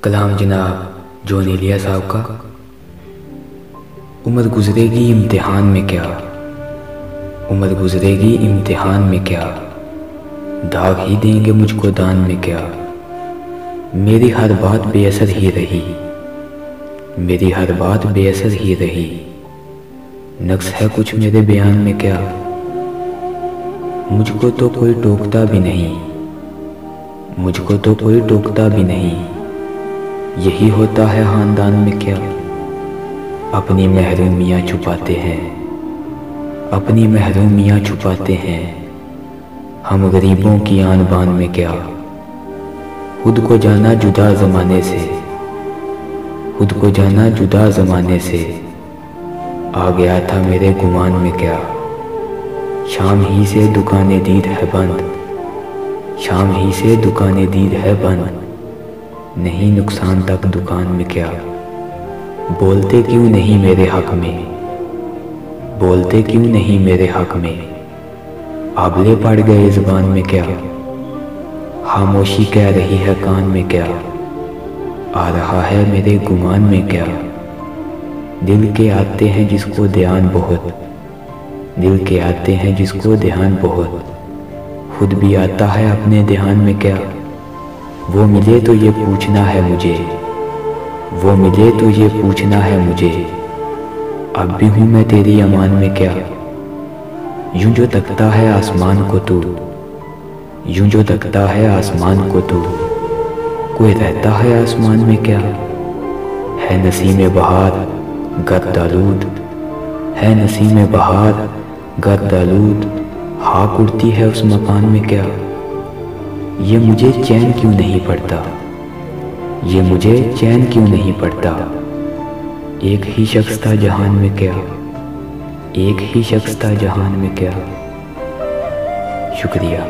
कलाम जनाब जॉन एलिया साहब का। उम्र गुजरेगी इम्तिहान में क्या, उम्र गुजरेगी इम्तिहान में क्या, दाग ही देंगे मुझको दान में क्या। मेरी हर बात बेअसर ही रही, मेरी हर बात बेअसर ही रही। नक्स है कुछ मेरे बयान में क्या, मुझको तो कोई टोकता भी नहीं, मुझको तो कोई टोकता भी नहीं। यही होता है ख़ानदान में क्या, अपनी महरूमियाँ छुपाते हैं, अपनी महरूमियाँ छुपाते हैं। हम गरीबों की आन बान में क्या, खुद को जाना जुदा ज़माने से, खुद को जाना जुदा ज़माने से। आ गया था मेरे गुमान में क्या, शाम ही से दुकानें दीद है बंद, शाम ही से दुकानें दीद है बंद। नहीं नुकसान तक दुकान में क्या, बोलते क्यों नहीं मेरे हक में, बोलते क्यों नहीं मेरे हक में। आबले पड़ गए ज़ुबान में क्या, खामोशी कह रही है कान में क्या। आ रहा है मेरे गुमान में क्या, दिल के आते हैं जिसको ध्यान बहुत, दिल के आते हैं जिसको ध्यान बहुत। खुद भी आता है अपने ध्यान में क्या, वो मिले तो ये पूछना है मुझे, वो मिले तो ये पूछना है मुझे। अब भी हूँ मैं तेरी अमान में क्या, यूं जो तकता है आसमान को तू, यूं जो तकता है आसमान को तू। कोई रहता है आसमान में क्या, है नसीम बहार गर्द आलूद, है नसीम बहार गर्द आलूद। हाँ उड़ती है उस मकान में क्या, ये मुझे चैन क्यों नहीं पड़ता, ये मुझे चैन क्यों नहीं पड़ता। एक ही शख्स था जहान में क्या, एक ही शख्स था जहान में क्या। शुक्रिया।